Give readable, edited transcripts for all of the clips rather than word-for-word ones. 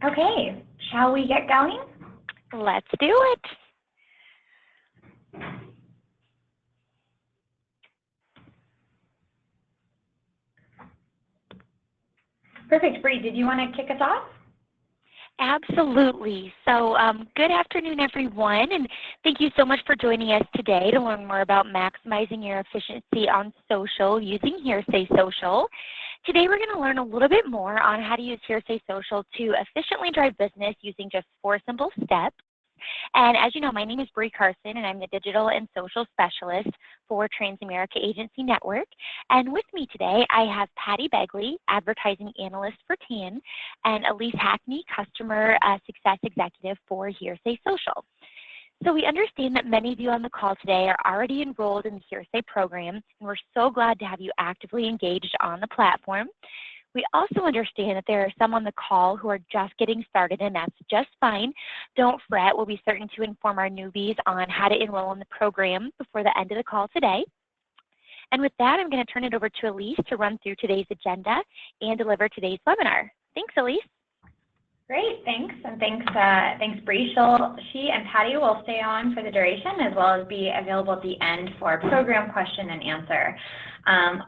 Okay, shall we get going? Let's do it. Perfect. Bree, did you want to kick us off? Absolutely. So good afternoon, everyone, and thank you so much for joining us today to learn more about maximizing your efficiency on social using Hearsay Social. Today, we're going to learn a little bit more on how to use Hearsay Social to efficiently drive business using just 4 simple steps. And as you know, my name is Bree Carson, and I'm the Digital and Social Specialist for Transamerica Agency Network. And with me today, I have Patty Begley, Advertising Analyst for TAN, and Elise Hackney, Customer Success Executive for Hearsay Social. So we understand that many of you on the call today are already enrolled in the Hearsay program, and we're so glad to have you actively engaged on the platform. We also understand that there are some on the call who are just getting started, and that's just fine. Don't fret. We'll be certain to inform our newbies on how to enroll in the program before the end of the call today. And with that, I'm going to turn it over to Elise to run through today's agenda and deliver today's webinar. Thanks, Elise. Great, thanks, and thanks, Bree. She and Patty will stay on for the duration, as well as be available at the end for program question and answer.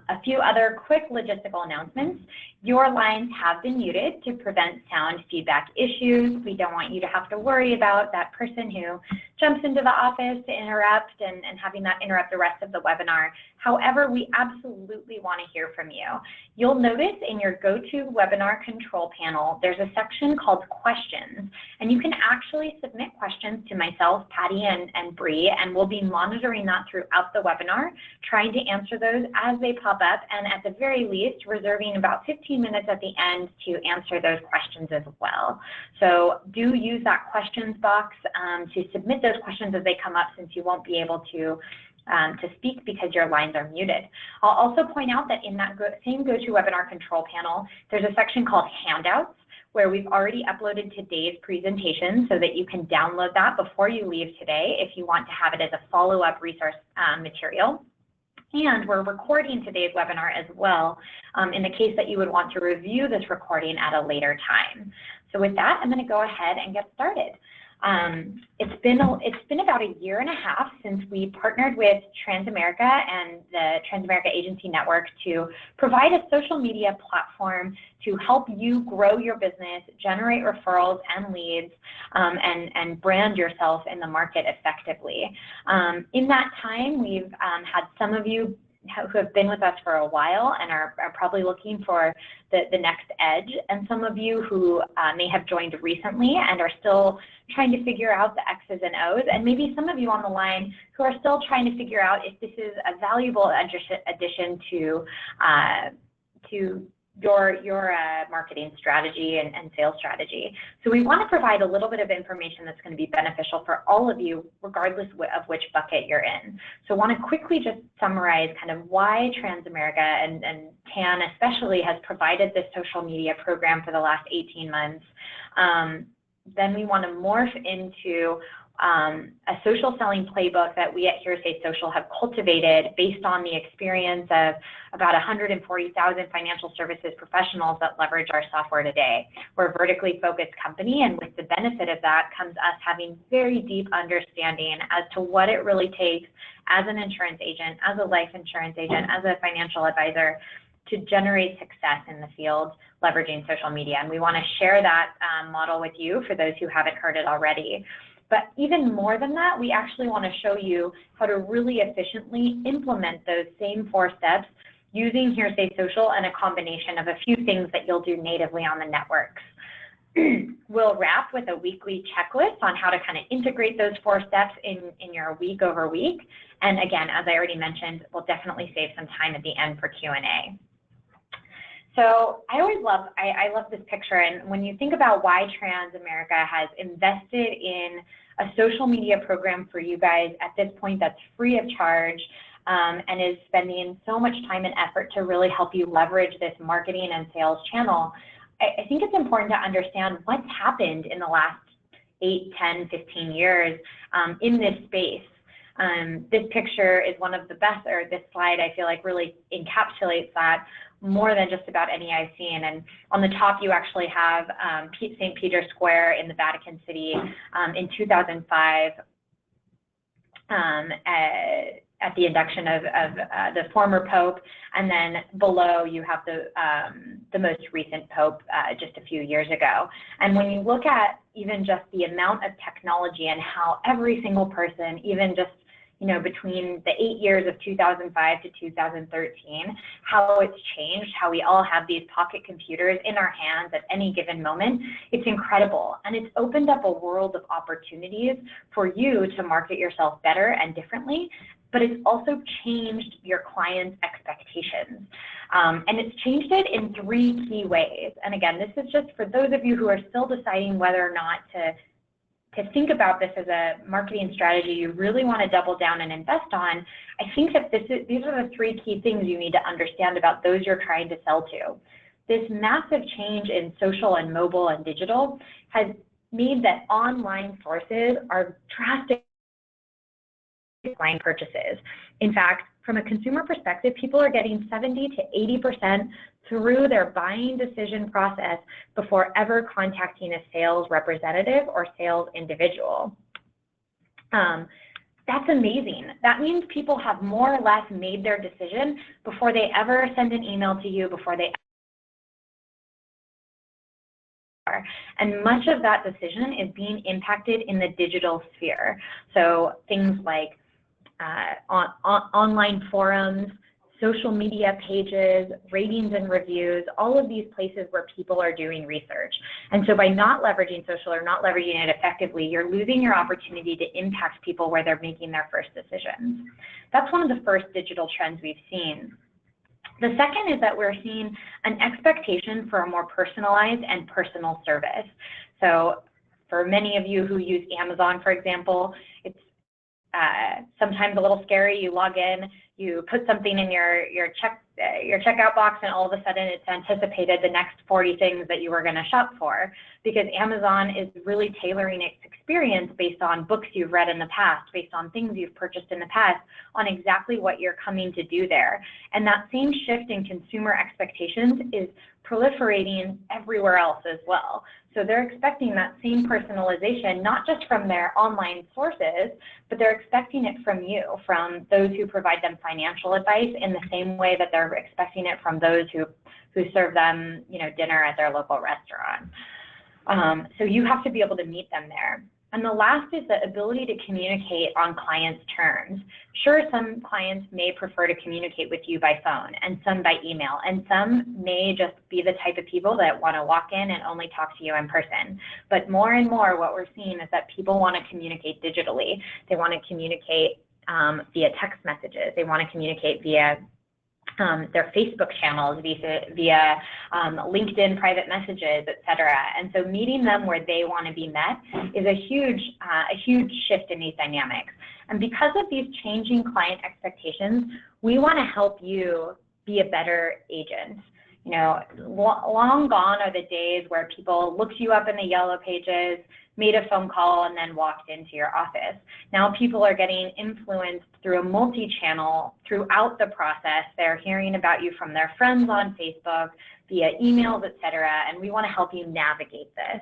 A few other quick logistical announcements. Your lines have been muted to prevent sound feedback issues. We don't want you to have to worry about that person who jumps into the office to interrupt and having that interrupt the rest of the webinar. However, we absolutely want to hear from you. You'll notice in your GoToWebinar control panel, there's a section called questions, and you can actually submit questions to myself, Patty, and Bree, and we'll be monitoring that throughout the webinar, trying to answer those as they pop up, and at the very least, reserving about 15 minutes at the end to answer those questions as well. So do use that questions box to submit those questions as they come up, since you won't be able to speak because your lines are muted. I'll also point out that in that same GoToWebinar control panel, there's a section called handouts, where we've already uploaded today's presentation so that you can download that before you leave today if you want to have it as a follow-up resource material. And we're recording today's webinar as well in the case that you would want to review this recording at a later time. So with that, I'm going to go ahead and get started. It's been about a year and a half since we partnered with Transamerica and the Transamerica Agency Network to provide a social media platform to help you grow your business, generate referrals and leads, and brand yourself in the market effectively. In that time, we've had some of you who have been with us for a while and are probably looking for the next edge, and some of you who may have joined recently and are still trying to figure out the X's and O's, and maybe some of you on the line who are still trying to figure out if this is a valuable addition to your marketing strategy and sales strategy. So we want to provide a little bit of information that's going to be beneficial for all of you, regardless of which bucket you're in. So I want to quickly just summarize kind of why Transamerica and TAN especially has provided this social media program for the last 18 months. Then we want to morph into a social selling playbook that we at Hearsay Social have cultivated based on the experience of about 140,000 financial services professionals that leverage our software today. We're a vertically focused company, and with the benefit of that comes us having very deep understanding as to what it really takes as an insurance agent, as a life insurance agent, as a financial advisor to generate success in the field leveraging social media. And we want to share that model with you for those who haven't heard it already. But even more than that, we actually want to show you how to really efficiently implement those same 4 steps using Hearsay Social and a combination of a few things that you'll do natively on the networks. We'll wrap with a weekly checklist on how to kind of integrate those 4 steps in your week over week. And again, as I already mentioned, we'll definitely save some time at the end for Q&A. So I love this picture, and when you think about why Transamerica has invested in a social media program for you guys at this point that's free of charge and is spending so much time and effort to really help you leverage this marketing and sales channel, I think it's important to understand what's happened in the last 8, 10, 15 years in this space. This picture is one of the best, or this slide I feel like really encapsulates that. more than just about any I've seen. And on the top, you actually have St. Peter's Square in the Vatican City in 2005 at the induction of the former Pope. And then below, you have the most recent Pope just a few years ago. And when you look at even just the amount of technology and how every single person, even just between the 8 years of 2005 to 2013, how it's changed, how we all have these pocket computers in our hands at any given moment, it's incredible. And it's opened up a world of opportunities for you to market yourself better and differently, but it's also changed your clients' expectations. And it's changed it in 3 key ways. And again, this is just for those of you who are still deciding whether or not to think about this as a marketing strategy you really want to double down and invest on. I think that these are the 3 key things you need to understand about those you're trying to sell to. This massive change in social and mobile and digital has made that online sources are drastic online purchases. In fact, from a consumer perspective, people are getting 70 to 80% through their buying decision process before ever contacting a sales representative or sales individual. That's amazing. That means people have more or less made their decision before they ever send an email to you, before they ever. And much of that decision is being impacted in the digital sphere. So things like online forums, social media pages, ratings and reviews, all of these places where people are doing research. And so by not leveraging social or not leveraging it effectively, you're losing your opportunity to impact people where they're making their first decisions. That's one of the first digital trends we've seen. The second is that we're seeing an expectation for a more personalized and personal service. So for many of you who use Amazon, for example, it's sometimes a little scary. You log in, you put something in your checkout box, and all of a sudden it's anticipated the next 40 things that you were going to shop for, because Amazon is really tailoring its experience based on books you've read in the past, based on things you've purchased in the past, on exactly what you're coming to do there. And that same shift in consumer expectations is proliferating everywhere else as well. So they're expecting that same personalization, not just from their online sources, but they're expecting it from you, from those who provide them financial advice, in the same way that they're expecting it from those who serve them, dinner at their local restaurant. So you have to be able to meet them there. And the last is the ability to communicate on clients' terms. Sure, some clients may prefer to communicate with you by phone, and some by email, and some may just be the type of people that want to walk in and only talk to you in person. But more and more, what we're seeing is that people want to communicate digitally. They want to communicate via text messages. They want to communicate via their Facebook channels, via LinkedIn private messages, et cetera. And so meeting them where they want to be met is a huge shift in these dynamics. And because of these changing client expectations, we want to help you be a better agent. Long gone are the days where people looked you up in the yellow pages, made a phone call, and then walked into your office. Now people are getting influenced through a multi-channel throughout the process. They're hearing about you from their friends on Facebook, via emails, et cetera, and we want to help you navigate this.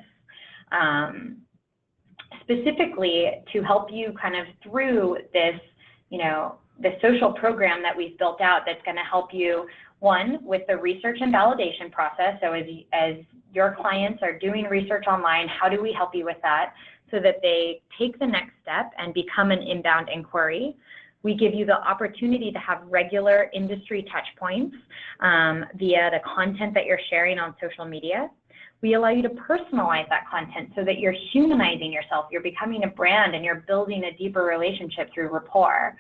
Specifically to help you kind of through this, the social program that we've built out that's going to help you, one, with the research and validation process. So as your clients are doing research online, how do we help you with that so that they take the next step and become an inbound inquiry? We give you the opportunity to have regular industry touch points via the content that you're sharing on social media. We allow you to personalize that content so that you're humanizing yourself, you're becoming a brand, and you're building a deeper relationship through rapport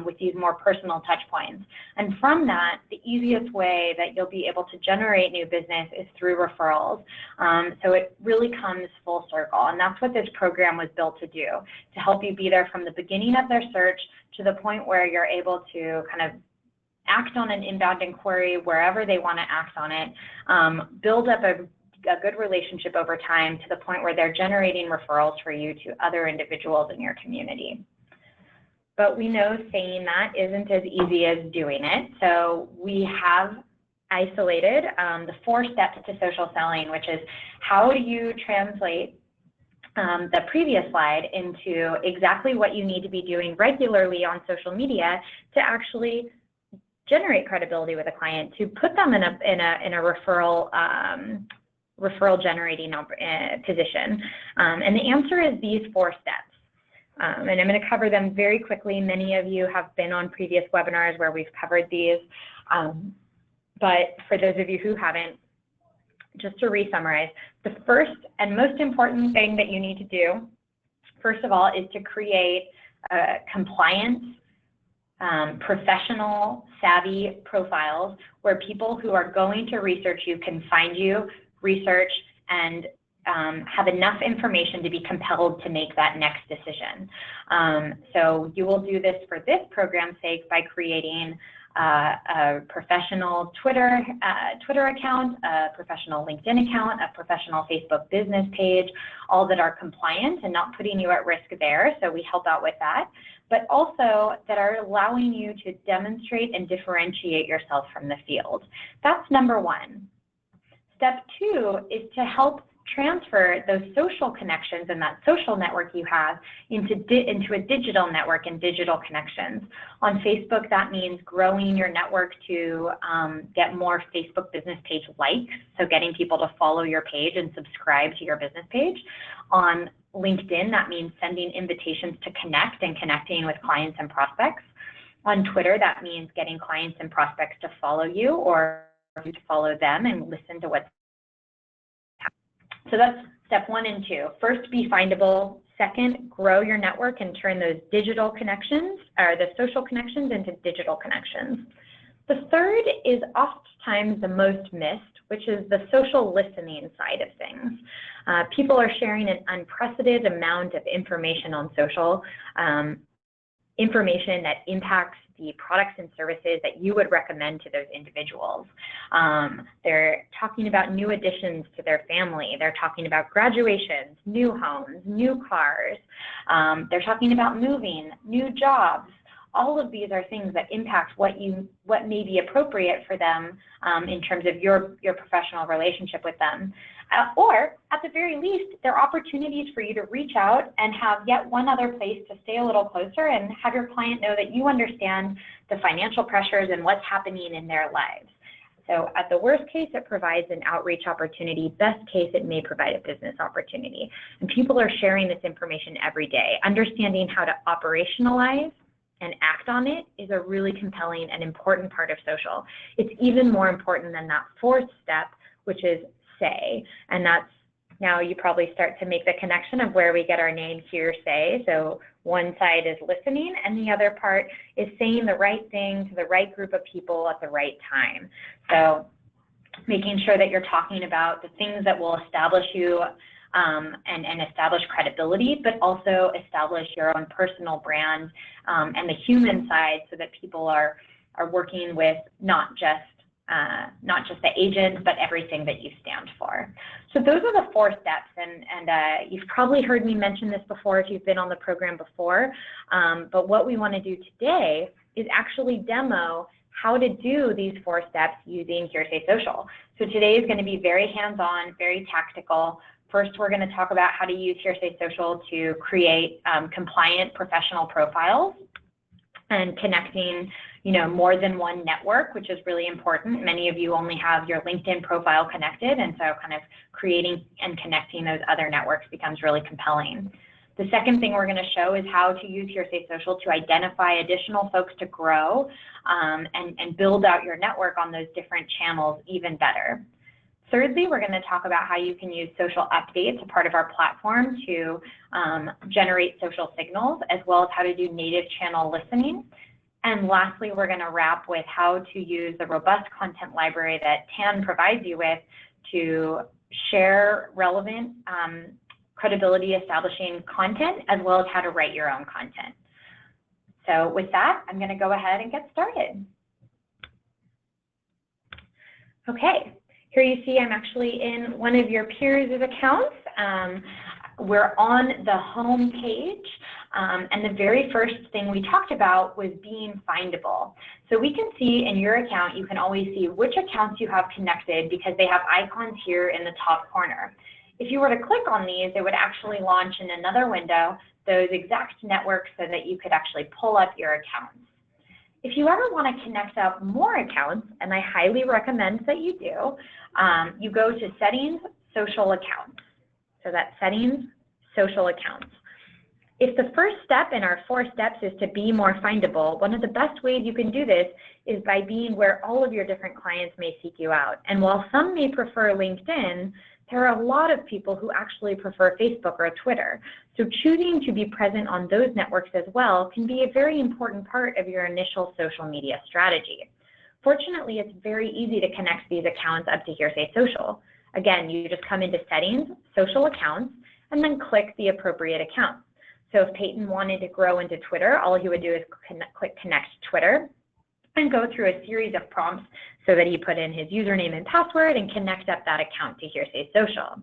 with these more personal touch points. And from that, the easiest way that you'll be able to generate new business is through referrals. So it really comes full circle, and that's what this program was built to do, to help you be there from the beginning of their search to the point where you're able to kind of act on an inbound inquiry wherever they want to act on it, build up a good relationship over time to the point where they're generating referrals for you to other individuals in your community. But we know saying that isn't as easy as doing it. So we have isolated the 4 steps to social selling, which is how do you translate the previous slide into exactly what you need to be doing regularly on social media to actually generate credibility with a client, to put them in a referral generating position. And the answer is these 4 steps. And I'm going to cover them very quickly. Many of you have been on previous webinars where we've covered these. But for those of you who haven't, just to re-summarize, the first and most important thing that you need to do, first of all, is to create compliance, professional, savvy profiles where people who are going to research you can find you, research, and have enough information to be compelled to make that next decision. So you will do this for this program's sake by creating a professional Twitter account, a professional LinkedIn account, a professional Facebook business page, all that are compliant and not putting you at risk there. So we help out with that, but also that are allowing you to demonstrate and differentiate yourself from the field. That's number 1. Step 2 is to help transfer those social connections and that social network you have into a digital network and digital connections. On Facebook, that means growing your network to get more Facebook business page likes, so getting people to follow your page and subscribe to your business page. On LinkedIn, that means sending invitations to connect and connecting with clients and prospects. On Twitter, that means getting clients and prospects to follow you or to follow them and listen to what's happening. So that's step 1 and 2. First, be findable. Second, grow your network and turn those digital connections, or the social connections, into digital connections. The third is oftentimes the most missed, which is the social listening side of things. People are sharing an unprecedented amount of information on social, information that impacts the products and services that you would recommend to those individuals. They're talking about new additions to their family. They're talking about graduations, new homes, new cars. They're talking about moving, new jobs. All of these are things that impact what may be appropriate for them in terms of your professional relationship with them. Or at the very least, there are opportunities for you to reach out and have yet one other place to stay a little closer and have your client know that you understand the financial pressures and what's happening in their lives. So at the worst case, it provides an outreach opportunity. Best case, it may provide a business opportunity. And people are sharing this information every day. Understanding how to operationalize and act on it is a really compelling and important part of social. It's even more important than that 4th step, which is say, and that's, now you probably start to make the connection of where we get our name Hearsay. So one side is listening and the other part is saying the right thing to the right group of people at the right time. So making sure that you're talking about the things that will establish you and establish credibility, but also establish your own personal brand and the human side, so that people are working with not just the agent, but everything that you stand for. So those are the 4 steps, and you've probably heard me mention this before if you've been on the program before, but what we want to do today is actually demo how to do these 4 steps using Hearsay Social. So today is going to be very hands-on, very tactical. First, we're going to talk about how to use Hearsay Social to create compliant professional profiles and connecting, more than one network, which is really important. Many of you only have your LinkedIn profile connected, and so kind of creating and connecting those other networks becomes really compelling. The second thing we're going to show is how to use Hearsay Social to identify additional folks to grow and build out your network on those different channels even better. Thirdly, we're going to talk about how you can use social updates, a part of our platform, to generate social signals, as well as how to do native channel listening. And lastly, we're going to wrap with how to use the robust content library that TAN provides you with to share relevant, credibility establishing content, as well as how to write your own content. So with that, I'm going to go ahead and get started. Okay. Here you see I'm actually in one of your peers' accounts. We're on the home page And the very first thing we talked about was being findable. So we can see in your account, you can always see which accounts you have connected because they have icons here in the top corner. If you were to click on these, it would actually launch in another window those exact networks so that you could actually pull up your accounts. If you ever want to connect up more accounts, and I highly recommend that you do, you go to Settings, Social Accounts. So that's Settings, Social Accounts. If the first step in our 4 steps is to be more findable, one of the best ways you can do this is by being where all of your different clients may seek you out. And while some may prefer LinkedIn, there are a lot of people who actually prefer Facebook or Twitter. So choosing to be present on those networks as well can be a very important part of your initial social media strategy. Fortunately, it's very easy to connect these accounts up to Hearsay Social. Again, you just come into Settings, Social Accounts, and then click the appropriate account. So if Peyton wanted to grow into Twitter, all he would do is click Connect Twitter and go through a series of prompts so that he put in his username and password and connect up that account to Hearsay Social.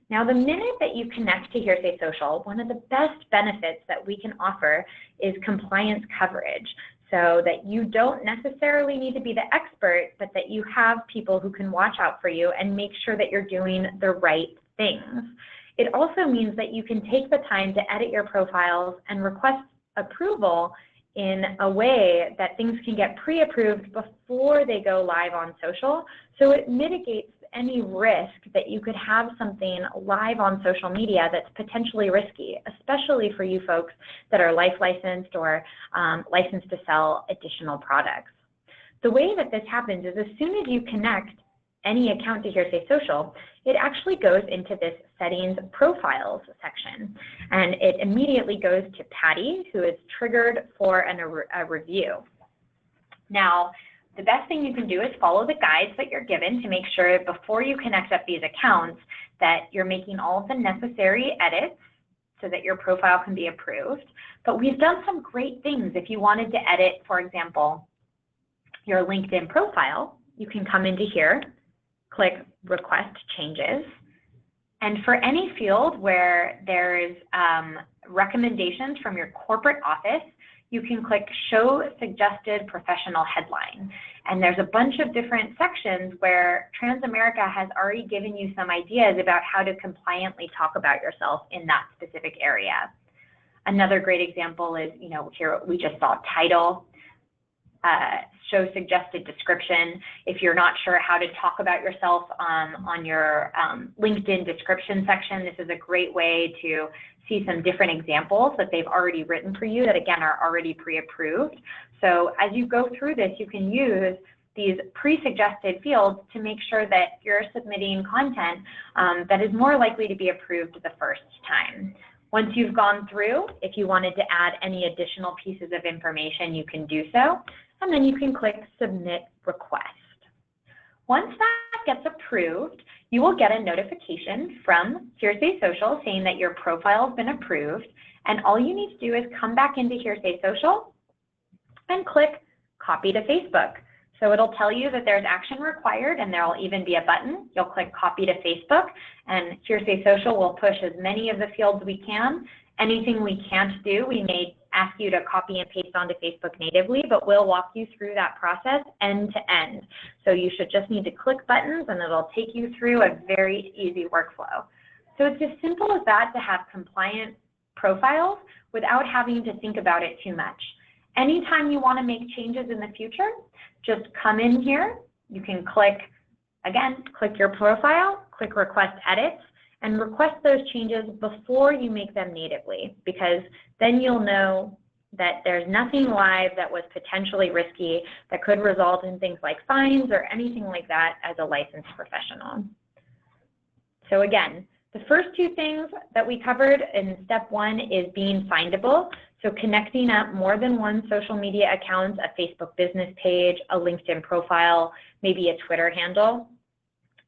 Now, the minute that you connect to Hearsay Social, one of the best benefits that we can offer is compliance coverage, so that you don't necessarily need to be the expert, but that you have people who can watch out for you and make sure that you're doing the right things. It also means that you can take the time to edit your profiles and request approval in a way that things can get pre-approved before they go live on social. So it mitigates any risk that you could have something live on social media that's potentially risky, especially for you folks that are life licensed or licensed to sell additional products. The way that this happens is as soon as you connect any account to Hearsay Social, it actually goes into this Settings Profiles section, and it immediately goes to Patty, who is triggered for a review. Now, the best thing you can do is follow the guides that you're given to make sure before you connect up these accounts that you're making all of the necessary edits so that your profile can be approved. But we've done some great things. If you wanted to edit, for example, your LinkedIn profile, you can come into here, click Request Changes. And for any field where there's recommendations from your corporate office, you can click Show Suggested Professional Headline. And there's a bunch of different sections where Transamerica has already given you some ideas about how to compliantly talk about yourself in that specific area. Another great example is, here we just saw title, show suggested description. If you're not sure how to talk about yourself on your LinkedIn description section, this is a great way to see some different examples that they've already written for you that, again, are already pre-approved. So as you go through this, you can use these pre-suggested fields to make sure that you're submitting content that is more likely to be approved the first time. Once you've gone through, if you wanted to add any additional pieces of information, you can do so, and then you can click Submit Request. Once that gets approved, you will get a notification from Hearsay Social saying that your profile has been approved, and all you need to do is come back into Hearsay Social and click Copy to Facebook. So it'll tell you that there's action required, and there'll even be a button. You'll click Copy to Facebook, and Hearsay Social will push as many of the fields we can. Anything we can't do, we may ask you to copy and paste onto Facebook natively, but we'll walk you through that process end to end. So you should just need to click buttons, and it'll take you through a very easy workflow. So it's as simple as that to have compliant profiles without having to think about it too much. Anytime you want to make changes in the future, just come in here. You can click your profile, click Request Edits, and request those changes before you make them natively, because then you'll know that there's nothing live that was potentially risky that could result in things like fines or anything like that as a licensed professional. So again, the first two things that we covered in step one is being findable. So connecting up more than one social media account, a Facebook business page, a LinkedIn profile, maybe a Twitter handle.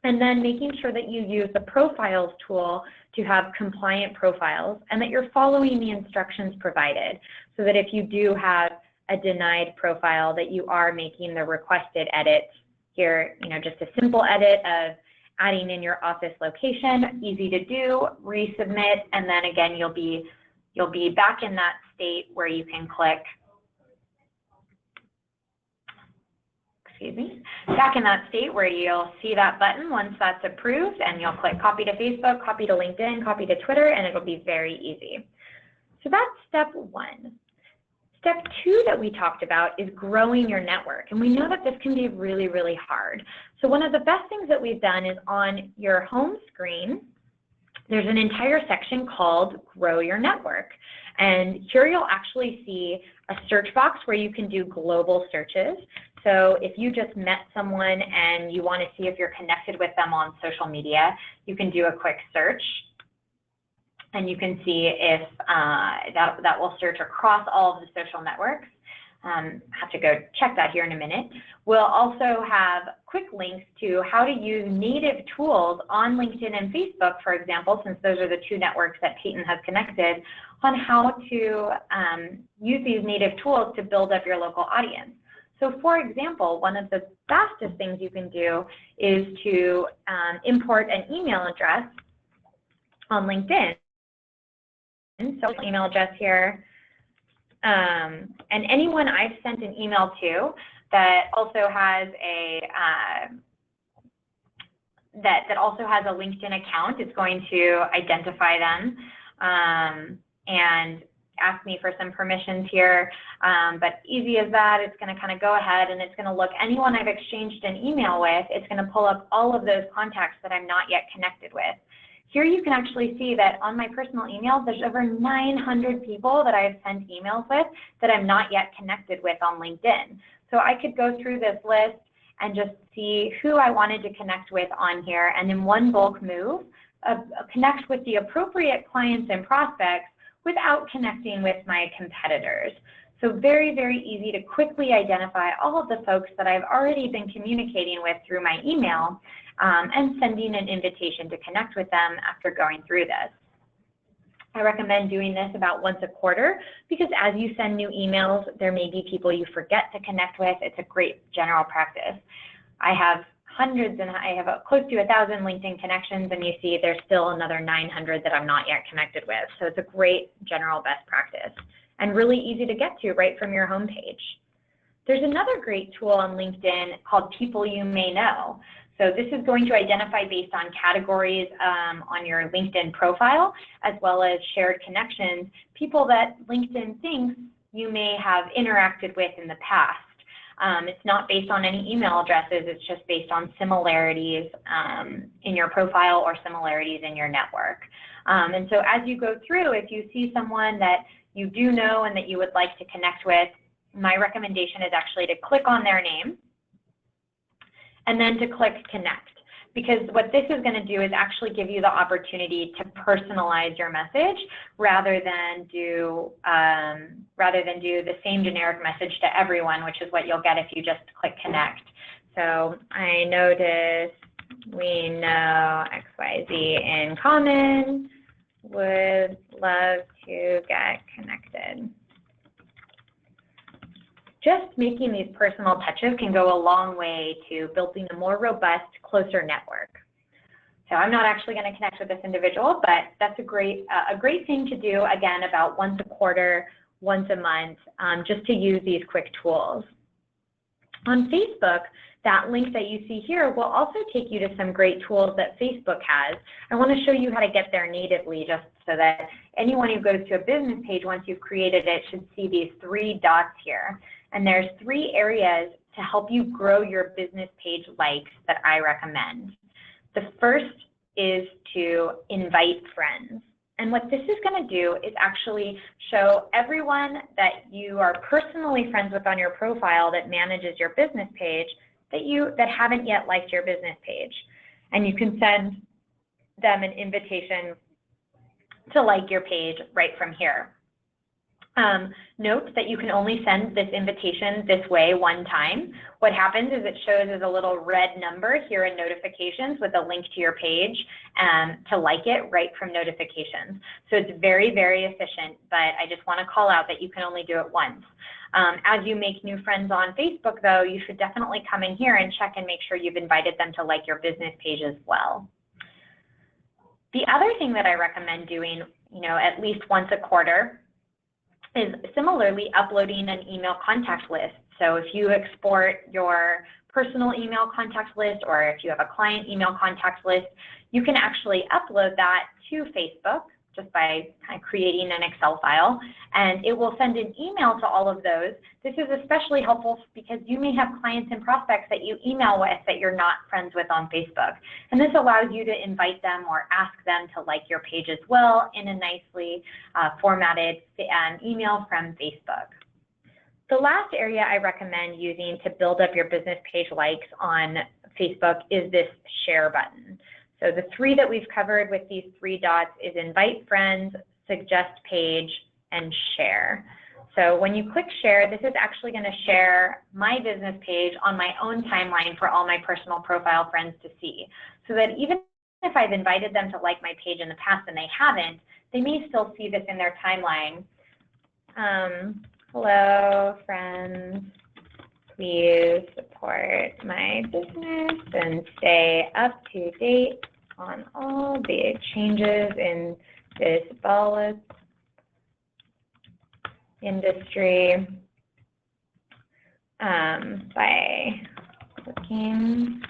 And then making sure that you use the profiles tool to have compliant profiles and that you're following the instructions provided, so that if you do have a denied profile, that you are making the requested edits here, just a simple edit of adding in your office location, easy to do, resubmit, and then again, you'll be you'll be back in that state where you can click, back in that state where you'll see that button once that's approved, and you'll click copy to Facebook, copy to LinkedIn, copy to Twitter, and it'll be very easy. So that's step one. Step two that we talked about is growing your network, and we know that this can be really, really hard. So one of the best things that we've done is on your home screen, there's an entire section called Grow Your Network. And here you'll actually see a search box where you can do global searches. So if you just met someone and you want to see if you're connected with them on social media, you can do a quick search. And you can see if that will search across all of the social networks. Have to go check that here in a minute. We'll also have quick links to how to use native tools on LinkedIn and Facebook, for example, since those are the two networks that Peyton has connected, on how to use these native tools to build up your local audience. So for example, one of the fastest things you can do is to import an email address on LinkedIn. So email address here. And anyone I've sent an email to that also has a that also has a LinkedIn account, it's going to identify them and ask me for some permissions here. But easy as that, it's going to kind of go ahead and it's going to look anyone I've exchanged an email with. It's going to pull up all of those contacts that I'm not yet connected with. Here you can actually see that on my personal emails, there's over 900 people that I've sent emails with that I'm not yet connected with on LinkedIn. So I could go through this list and just see who I wanted to connect with on here, and in one bulk move, connect with the appropriate clients and prospects without connecting with my competitors. So very, very easy to quickly identify all of the folks that I've already been communicating with through my email and sending an invitation to connect with them after going through this. I recommend doing this about once a quarter because as you send new emails, there may be people you forget to connect with. It's a great general practice. I have hundreds and I have close to 1,000 LinkedIn connections, and you see there's still another 900 that I'm not yet connected with. So it's a great general best practice and really easy to get to right from your homepage. There's another great tool on LinkedIn called People You May Know. So this is going to identify based on categories on your LinkedIn profile, as well as shared connections, people that LinkedIn thinks you may have interacted with in the past. It's not based on any email addresses, it's just based on similarities in your profile or similarities in your network. And so as you go through, if you see someone that you do know and that you would like to connect with, my recommendation is actually to click on their name and then to click connect, because what this is going to do is actually give you the opportunity to personalize your message rather than do the same generic message to everyone, which is what you'll get if you just click connect. So I noticed we know XYZ in common, would love to get connected. Just making these personal touches can go a long way to building a more robust, closer network. So I'm not actually going to connect with this individual, but that's a great thing to do, again, about once a quarter, once a month, just to use these quick tools. On Facebook, that link that you see here will also take you to some great tools that Facebook has. I want to show you how to get there natively just so that anyone who goes to a business page once you've created it should see these 3 dots here. And there's 3 areas to help you grow your business page likes that I recommend. The first is to invite friends. And what this is going to do is actually show everyone that you are personally friends with on your profile that manages your business page that haven't yet liked your business page. And you can send them an invitation to like your page right from here. Note that you can only send this invitation this way one time. What happens is it shows as a little red number here in notifications with a link to your page to like it right from notifications. So it's very, very efficient, but I just want to call out that you can only do it once. As you make new friends on Facebook, though, you should definitely come in here and check and make sure you've invited them to like your business page as well. The other thing that I recommend doing at least once a quarter, is similarly uploading an email contact list. So if you export your personal email contact list, or if you have a client email contact list, you can actually upload that to Facebook just by kind of creating an Excel file, and it will send an email to all of those. This is especially helpful because you may have clients and prospects that you email with that you're not friends with on Facebook. And this allows you to invite them or ask them to like your page as well in a nicely formatted email from Facebook. The last area I recommend using to build up your business page likes on Facebook is this share button. So the three that we've covered with these three dots is invite friends, suggest page, and share. So when you click share, this is actually going to share my business page on my own timeline for all my personal profile friends to see. So that even if I've invited them to like my page in the past and they haven't, they may still see this in their timeline. Hello, friends. Please support my business and stay up to date on all the changes in this volatile industry by clicking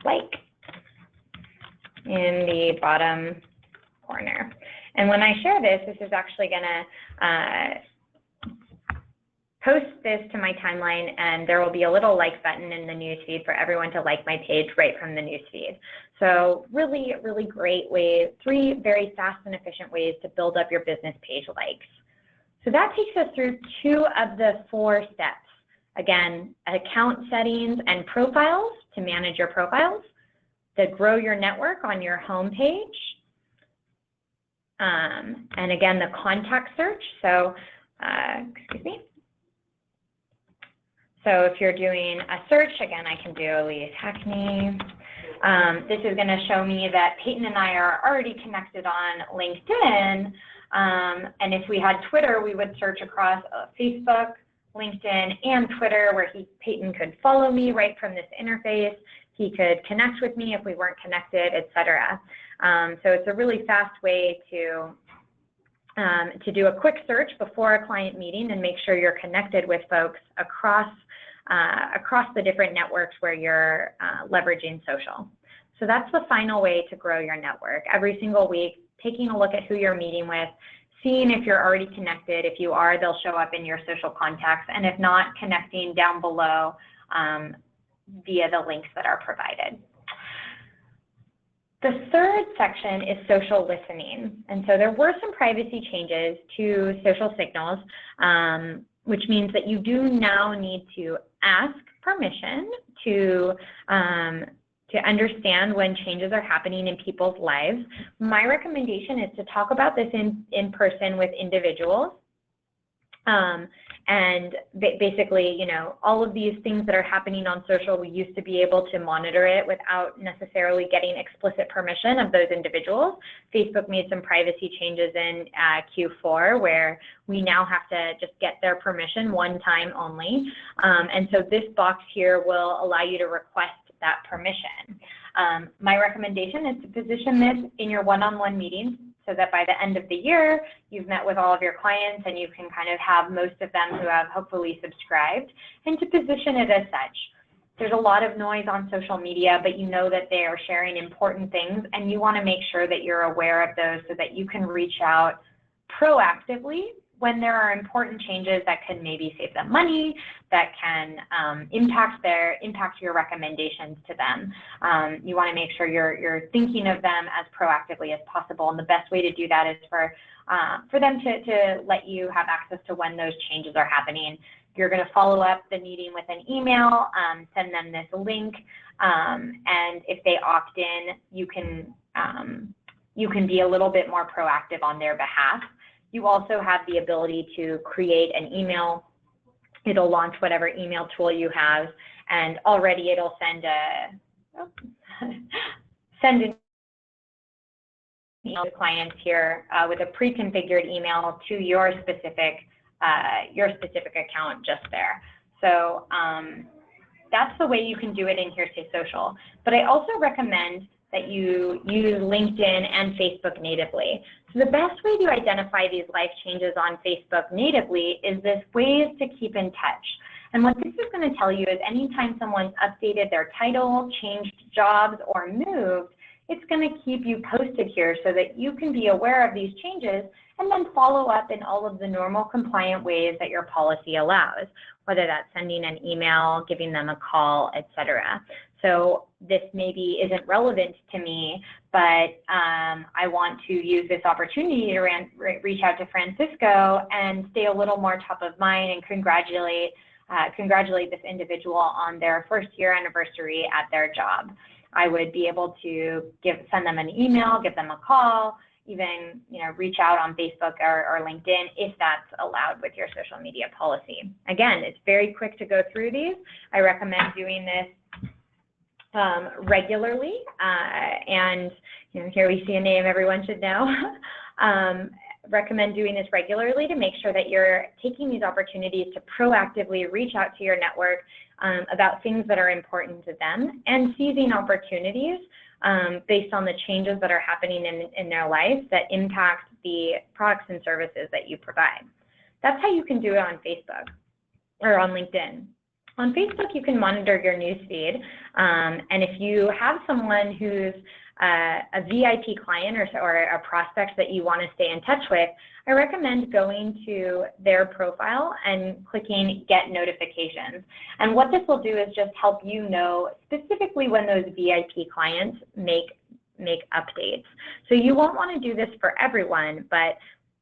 like in the bottom corner. And when I share this, this is actually going to post this to my timeline, and there will be a little like button in the newsfeed for everyone to like my page right from the newsfeed. So really, really great ways, three very fast and efficient ways to build up your business page likes. So that takes us through two of the four steps. Again, account settings and profiles to manage your profiles, to grow your network on your home page, and again, the contact search. So, excuse me. So if you're doing a search, again, I can do Elise Hackney. This is going to show me that Peyton and I are already connected on LinkedIn. And if we had Twitter, we would search across Facebook, LinkedIn, and Twitter, where Peyton could follow me right from this interface. He could connect with me if we weren't connected, etc. So it's a really fast way to do a quick search before a client meeting and make sure you're connected with folks across the different networks where you're leveraging social. So that's the final way to grow your network. Every single week, taking a look at who you're meeting with, seeing if you're already connected. If you are, they'll show up in your social contacts, and if not, connecting down below via the links that are provided. The third section is social listening. And so there were some privacy changes to social signals, which means that you do now need to ask permission to understand when changes are happening in people's lives. My recommendation is to talk about this in person with individuals. And basically, all of these things that are happening on social, we used to be able to monitor it without necessarily getting explicit permission of those individuals. Facebook made some privacy changes in Q4 where we now have to just get their permission one time only. And so this box here will allow you to request that permission. My recommendation is to position this in your one-on-one meetings, so that by the end of the year, you've met with all of your clients and you can kind of have most of them who have hopefully subscribed, and to position it as such. There's a lot of noise on social media, but you know that they are sharing important things, and you want to make sure that you're aware of those so that you can reach out proactively when there are important changes that can maybe save them money, that can impact your recommendations to them. You want to make sure you're thinking of them as proactively as possible, and the best way to do that is for them to let you have access to when those changes are happening. You're going to follow up the meeting with an email, send them this link, and if they opt in, you can be a little bit more proactive on their behalf. You also have the ability to create an email. It'll launch whatever email tool you have, and already it'll send an email to clients here with a pre-configured email to your specific account just there. So that's the way you can do it in Hearsay Social. But I also recommend that you use LinkedIn and Facebook natively. So the best way to identify these life changes on Facebook natively is this ways to keep in touch. And what this is going to tell you is anytime someone's updated their title, changed jobs, or moved, it's going to keep you posted here so that you can be aware of these changes and then follow up in all of the normal compliant ways that your policy allows, whether that's sending an email, giving them a call, etc. So this maybe isn't relevant to me, but I want to use this opportunity to reach out to Francisco and stay a little more top of mind and congratulate this individual on their first year anniversary at their job. I would be able to send them an email, give them a call, even reach out on Facebook or LinkedIn if that's allowed with your social media policy. Again, it's very quick to go through these. I recommend doing this regularly, and here we see a name everyone should know. Recommend doing this regularly to make sure that you're taking these opportunities to proactively reach out to your network about things that are important to them and seizing opportunities based on the changes that are happening in their lives that impact the products and services that you provide. That's how you can do it on Facebook or on LinkedIn. On Facebook, you can monitor your newsfeed, and if you have someone who's a VIP client or a prospect that you want to stay in touch with, I recommend going to their profile and clicking Get Notifications. And what this will do is just help you know specifically when those VIP clients make updates. So you won't want to do this for everyone, but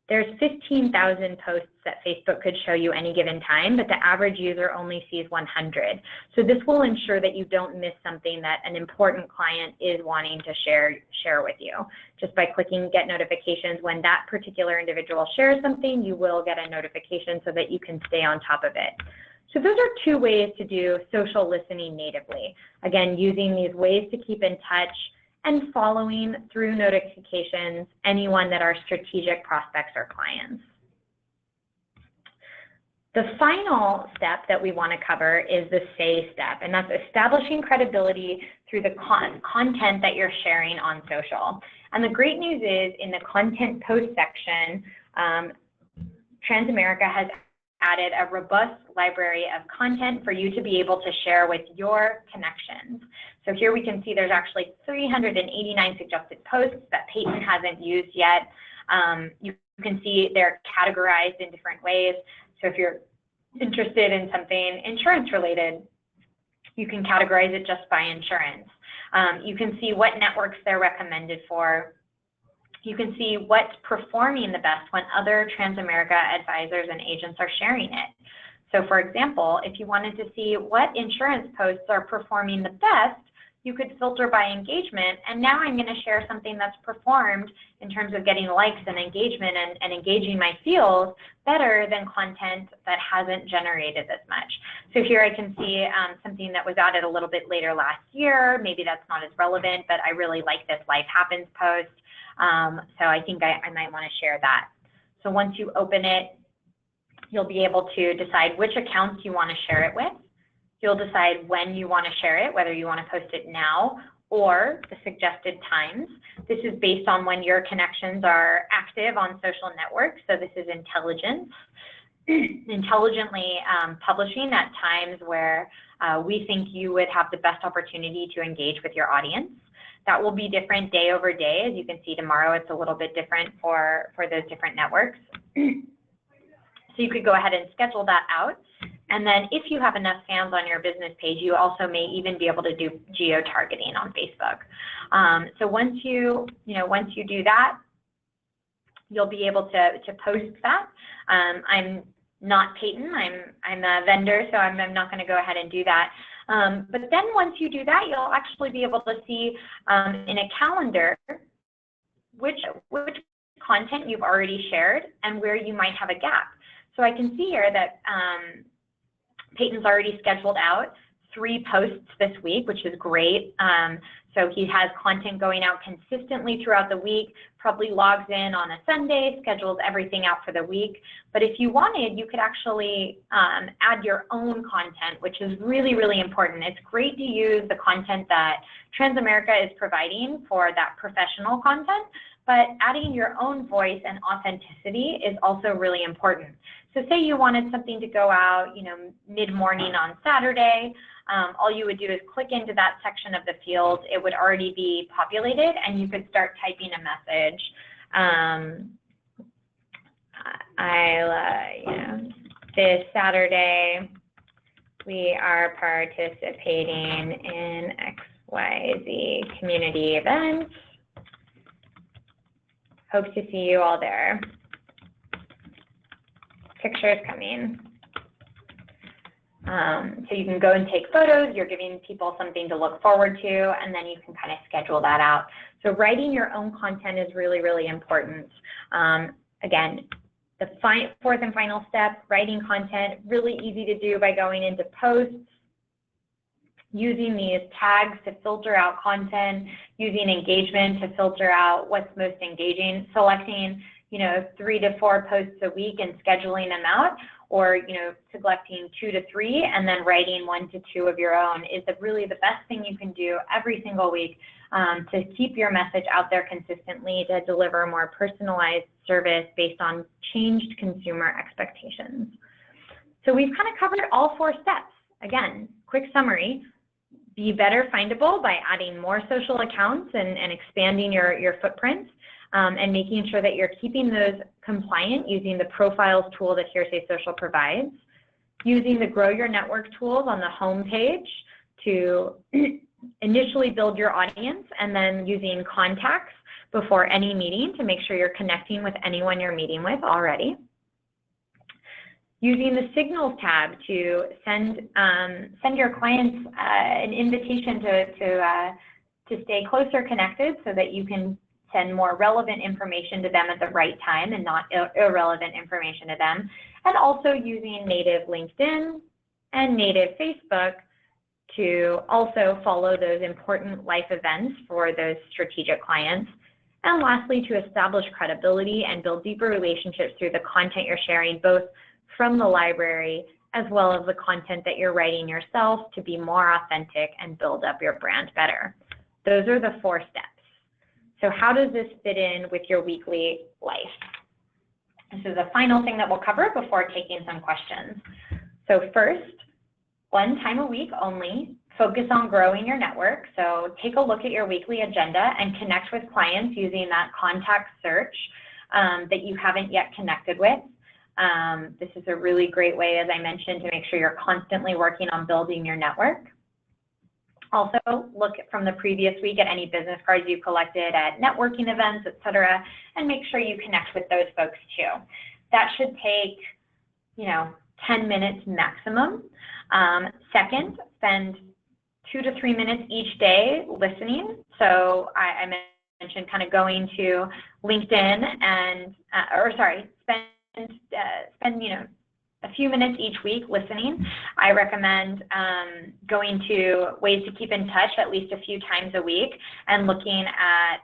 there's 15,000 posts that Facebook could show you any given time, but the average user only sees 100. So this will ensure that you don't miss something that an important client is wanting to share with you. Just by clicking Get Notifications, when that particular individual shares something, you will get a notification so that you can stay on top of it. So those are two ways to do social listening natively. Again, using these ways to keep in touch and following through notifications anyone that are strategic prospects or clients. The final step that we want to cover is the say step, and that's establishing credibility through the content that you're sharing on social. And the great news is in the content post section, Transamerica has added a robust library of content for you to be able to share with your connections. So here we can see there's actually 389 suggested posts that Peyton hasn't used yet. You can see they're categorized in different ways. So if you're interested in something insurance related, you can categorize it just by insurance. You can see what networks they're recommended for. You can see what's performing the best when other Transamerica advisors and agents are sharing it. So for example, if you wanted to see what insurance posts are performing the best, you could filter by engagement, and now I'm going to share something that's performed in terms of getting likes and engagement and engaging my feels better than content that hasn't generated as much. So here I can see something that was added a little bit later last year. Maybe that's not as relevant, but I really like this Life Happens post. So I think I might want to share that. So once you open it, you'll be able to decide which accounts you want to share it with. You'll decide when you want to share it, whether you want to post it now or the suggested times. This is based on when your connections are active on social networks. So this is intelligence. Intelligently publishing at times where we think you would have the best opportunity to engage with your audience. That will be different day over day. As you can see tomorrow, it's a little bit different for those different networks. So you could go ahead and schedule that out. And then if you have enough fans on your business page, you also may even be able to do geo-targeting on Facebook. So once you do that, you'll be able to post that. I'm not Peyton, I'm a vendor, so I'm not going to go ahead and do that. But then once you do that, you'll actually be able to see in a calendar which content you've already shared and where you might have a gap. So I can see here that Peyton's already scheduled out 3 posts this week, which is great. So he has content going out consistently throughout the week, probably logs in on a Sunday, schedules everything out for the week. But if you wanted, you could actually add your own content, which is really, really important. It's great to use the content that Transamerica is providing for that professional content, but adding your own voice and authenticity is also really important. So say you wanted something to go out, mid-morning on Saturday, all you would do is click into that section of the field. It would already be populated, and you could start typing a message. This Saturday, we are participating in XYZ community events. Hope to see you all there. Pictures coming. So you can go and take photos, you're giving people something to look forward to, and then you can kind of schedule that out. So writing your own content is really, really important. Again, the fourth and final step, writing content, really easy to do by going into posts, using these tags to filter out content, using engagement to filter out what's most engaging, selecting 3 to 4 posts a week and scheduling them out, or selecting 2 to 3 and then writing 1 to 2 of your own is really the best thing you can do every single week to keep your message out there consistently, to deliver more personalized service based on changed consumer expectations. So we've kind of covered all 4 steps. Again, quick summary: be better findable by adding more social accounts and expanding your footprint. And making sure that you're keeping those compliant using the profiles tool that Hearsay Social provides, using the Grow Your Network tools on the home page to initially build your audience, and then using contacts before any meeting to make sure you're connecting with anyone you're meeting with already. Using the Signals tab to send your clients an invitation to stay closer connected so that you can send more relevant information to them at the right time and not irrelevant information to them. And also using native LinkedIn and native Facebook to also follow those important life events for those strategic clients. And lastly, to establish credibility and build deeper relationships through the content you're sharing, both from the library as well as the content that you're writing yourself, to be more authentic and build up your brand better. Those are the 4 steps. So how does this fit in with your weekly life? This is the final thing that we'll cover before taking some questions. So first, 1 time a week only, focus on growing your network. So take a look at your weekly agenda and connect with clients using that contact search that you haven't yet connected with. This is a really great way, as I mentioned, to make sure you're constantly working on building your network. Also, look from the previous week at any business cards you collected at networking events, etc., and make sure you connect with those folks too. That should take, 10 minutes maximum. Second, spend 2 to 3 minutes each day listening. So I mentioned kind of going to LinkedIn and, spend a few minutes each week listening. I recommend going to ways to keep in touch at least a few times a week and looking at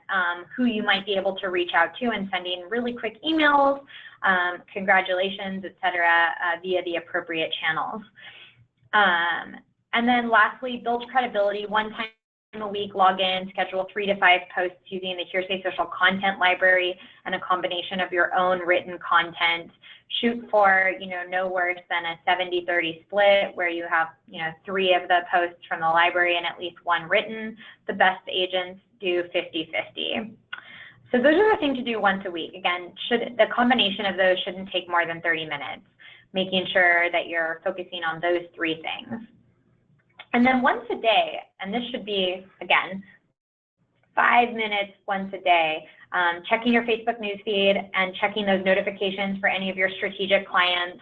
who you might be able to reach out to and sending really quick emails, congratulations, etc., via the appropriate channels. And then lastly, build credibility. 1 time a week, log in, schedule 3 to 5 posts using the Hearsay Social content library and a combination of your own written content. Shoot for, no worse than a 70-30 split where you have, 3 of the posts from the library and at least 1 written. The best agents do 50-50. So those are the things to do once a week. Again, the combination of those shouldn't take more than 30 minutes, making sure that you're focusing on those 3 things. And then once a day, and this should be, again, 5 minutes once a day, checking your Facebook newsfeed and checking those notifications for any of your strategic clients,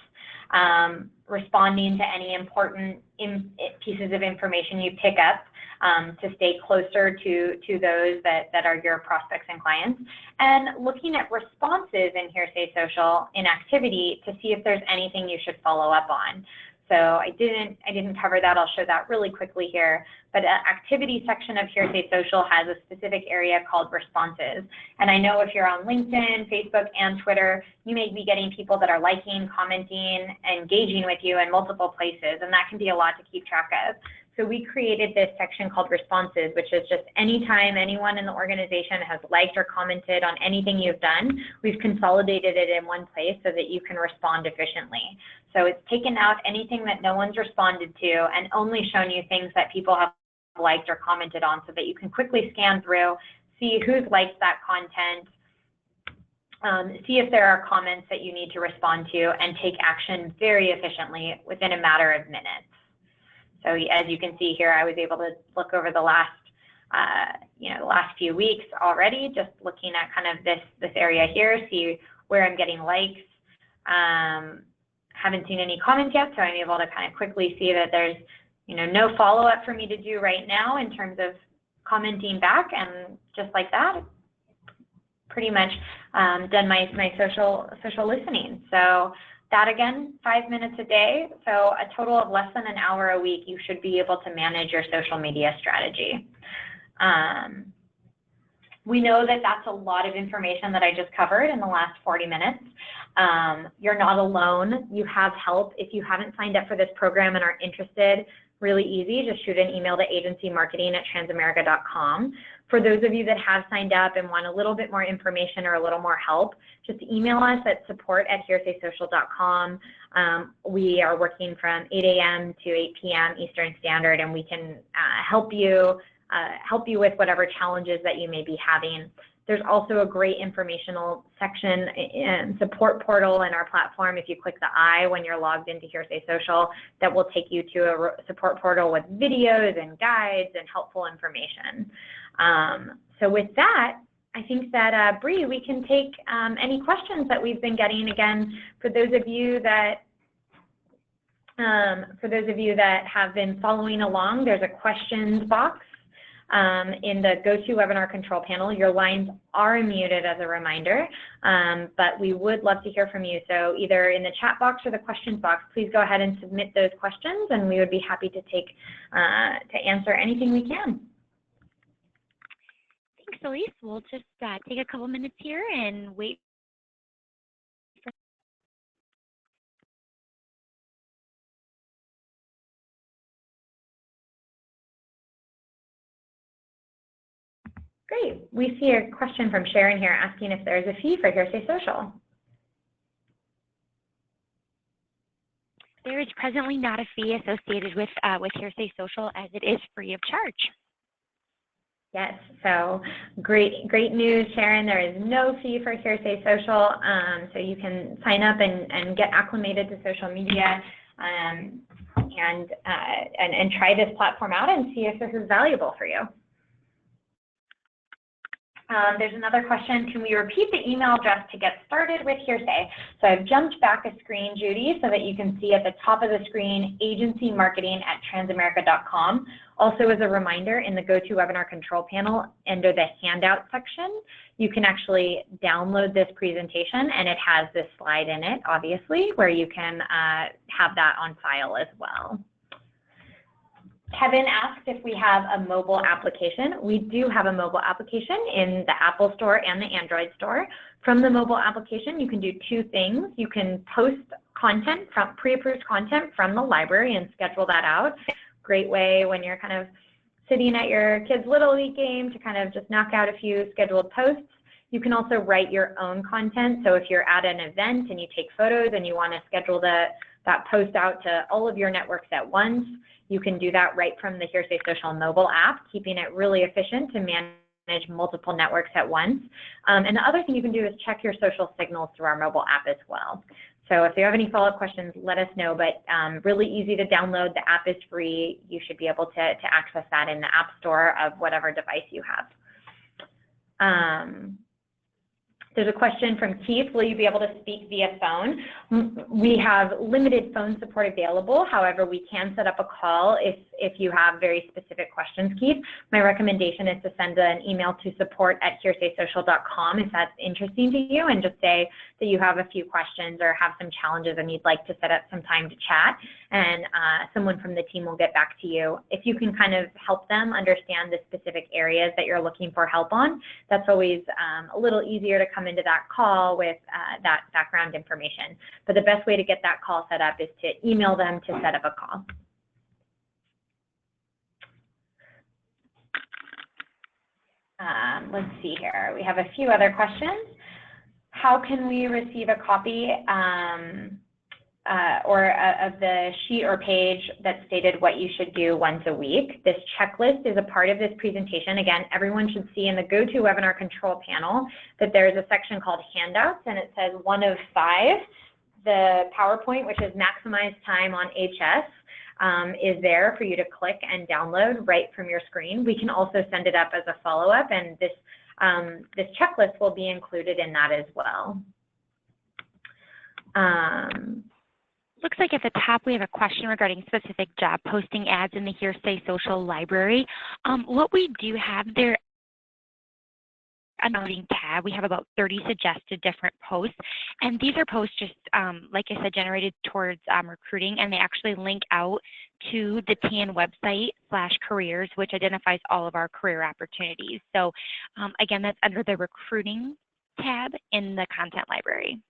responding to any important pieces of information you pick up to stay closer to those that are your prospects and clients, and looking at responses in Hearsay Social in activity to see if there's anything you should follow up on. So I didn't cover that. I'll show that really quickly here. But the activity section of Hearsay Social has a specific area called responses. And I know if you're on LinkedIn, Facebook, and Twitter, you may be getting people that are liking, commenting, engaging with you in multiple places, and that can be a lot to keep track of. So we created this section called responses, which is just anytime anyone in the organization has liked or commented on anything you've done, we've consolidated it in one place so that you can respond efficiently. So it's taken out anything that no one's responded to and only shown you things that people have liked or commented on so that you can quickly scan through, see who's liked that content, see if there are comments that you need to respond to, and take action very efficiently within a matter of minutes. So as you can see here, I was able to look over the last, the last few weeks already, just looking at kind of this area here, see where I'm getting likes. Haven't seen any comments yet, so I'm able to kind of quickly see that there's, no follow-up for me to do right now in terms of commenting back, and just like that, pretty much done my social listening. So that again, 5 minutes a day, so a total of less than an hour a week, you should be able to manage your social media strategy. We know that that's a lot of information that I just covered in the last 40 minutes. You're not alone. You have help. If you haven't signed up for this program and are interested, really easy, just shoot an email to agencymarketing@transamerica.com. For those of you that have signed up and want a little bit more information or a little more help, just email us at support@hearsaysocial.com. We are working from 8 a.m. to 8 p.m. Eastern Standard, and we can help you with whatever challenges that you may be having. There's also a great informational section and support portal in our platform. If you click the I when you're logged into Hearsay Social, that will take you to a support portal with videos and guides and helpful information. So with that, I think that, Bree, we can take any questions that we've been getting. Again, for those of you that have been following along, there's a questions box in the GoToWebinar control panel. Your lines are muted as a reminder, but we would love to hear from you. So either in the chat box or the questions box, please go ahead and submit those questions, and we would be happy to to answer anything we can. Thanks, Elise. We'll just take a couple minutes here and wait. Great. We see a question from Sharon here asking if there's a fee for Hearsay Social. There is presently not a fee associated with Hearsay Social, as it is free of charge. Yes, so great news, Sharon. There is no fee for Hearsay Social, so you can sign up and get acclimated to social media and try this platform out and see if this is valuable for you. There's another question. Can we repeat the email address to get started with Hearsay? So I've jumped back a screen, Judy, so that you can see at the top of the screen, agencymarketing@transamerica.com. Also, as a reminder, in the GoToWebinar control panel, under the handout section, you can actually download this presentation, and it has this slide in it, obviously, where you can have that on file as well. Kevin asked if we have a mobile application. We do have a mobile application in the Apple Store and the Android Store. From the mobile application, you can do two things. You can post content, from pre-approved content from the library, and schedule that out. Great way when you're kind of sitting at your kid's Little League game to kind of just knock out a few scheduled posts. You can also write your own content. So if you're at an event and you take photos and you want to schedule that post out to all of your networks at once, you can do that right from the Hearsay Social mobile app, keeping it really efficient to manage multiple networks at once. And the other thing you can do is check your social signals through our mobile app as well. So if you have any follow-up questions, let us know, but really easy to download. The app is free. You should be able to access that in the App Store of whatever device you have. There's a question from Keith. Will you be able to speak via phone? We have limited phone support available. However, we can set up a call if if you have very specific questions, Keith, my recommendation is to send an email to support@hearsaysocial.com if that's interesting to you, and just say that you have a few questions or have some challenges and you'd like to set up some time to chat, and someone from the team will get back to you. If you can kind of help them understand the specific areas that you're looking for help on, that's always a little easier to come into that call with that background information. But the best way to get that call set up is to email them to set up a call. Let's see here. We have a few other questions. How can we receive a copy of the sheet or page that stated what you should do once a week? This checklist is a part of this presentation. Again, everyone should see in the GoToWebinar control panel that there's a section called handouts, and it says 1 of 5. The PowerPoint, which is Maximize Time on HS, is there for you to click and download right from your screen. We can also send it up as a follow-up, and this checklist will be included in that as well. Looks like at the top we have a question regarding specific job posting ads in the Hearsay Social library. What we do have there, under the tab, we have about 30 suggested different posts, and these are posts just, like I said, generated towards recruiting, and they actually link out to the TN website /careers, which identifies all of our career opportunities. So again, that's under the recruiting tab in the content library.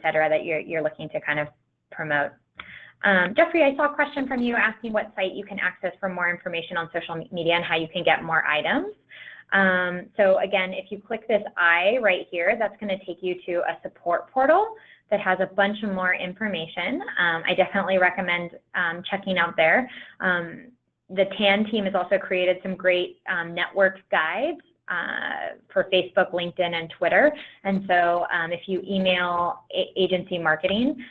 Cetera, that you're looking to kind of promote. Jeffrey, I saw a question from you asking what site you can access for more information on social media and how you can get more items. So again, if you click this I right here, that's going to take you to a support portal that has a bunch of more information. I definitely recommend checking out there. The TAN team has also created some great network guides for Facebook, LinkedIn, and Twitter. And so if you email agency marketing,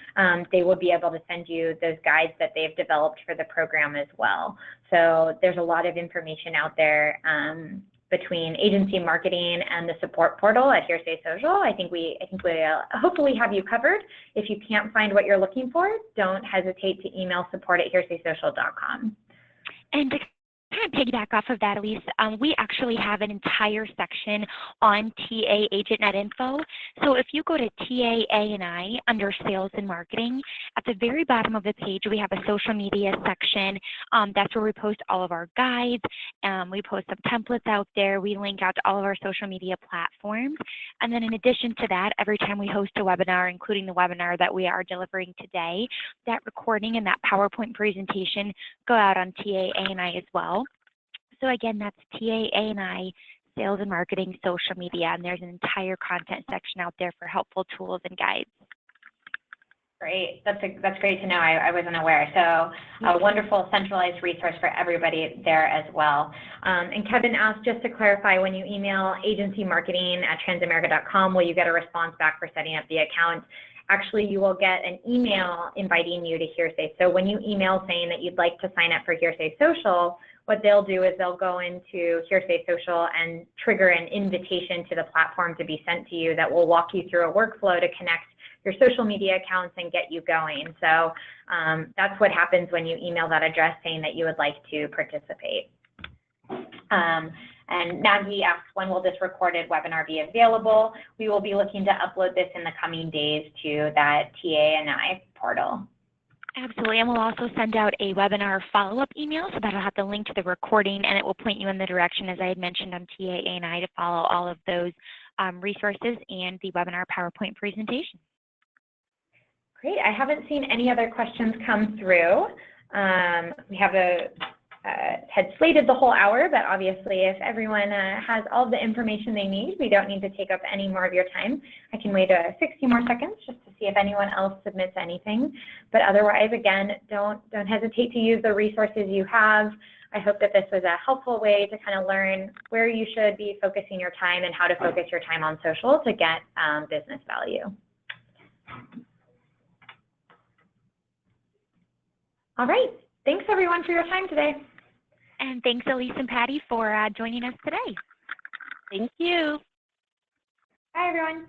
they will be able to send you those guides that they've developed for the program as well. So there's a lot of information out there between agency marketing and the support portal at Hearsay Social. I think we hopefully have you covered. If you can't find what you're looking for, don't hesitate to email support@hearsaysocial.com. And to kind of piggyback off of that, Elise, we actually have an entire section on TA AgentNet info. So if you go to TAA&I under sales and marketing, at the very bottom of the page, we have a social media section. That's where we post all of our guides. We post some templates out there. We link out to all of our social media platforms. And then in addition to that, every time we host a webinar, including the webinar that we are delivering today, that recording and that PowerPoint presentation go out on TAA&I as well. So again, that's TAA&I, sales and marketing, social media, and there's an entire content section out there for helpful tools and guides. Great, that's great to know. I wasn't aware. So a wonderful centralized resource for everybody there as well. And Kevin asked, just to clarify, when you email agencymarketing@transamerica.com, will you get a response back for setting up the account? Actually, you will get an email inviting you to Hearsay. So when you email saying that you'd like to sign up for Hearsay Social, what they'll do is they'll go into Hearsay Social and trigger an invitation to the platform to be sent to you that will walk you through a workflow to connect your social media accounts and get you going. So that's what happens when you email that address saying that you would like to participate. And Maggie asks, when will this recorded webinar be available? We will be looking to upload this in the coming days to that TA&I portal. Absolutely, and we'll also send out a webinar follow-up email, so that'll have the link to the recording, and it will point you in the direction, as I had mentioned on TAA&I, to follow all of those resources and the webinar PowerPoint presentation. Great, I haven't seen any other questions come through. We have a had slated the whole hour, but obviously if everyone has all the information they need, we don't need to take up any more of your time. I can wait 60 more seconds just to see if anyone else submits anything. But otherwise, again, don't hesitate to use the resources you have. I hope that this was a helpful way to kind of learn where you should be focusing your time and how to focus your time on social to get business value. All right. Thanks, everyone, for your time today. And thanks, Elise and Patty, for joining us today. Thank you. Bye, everyone.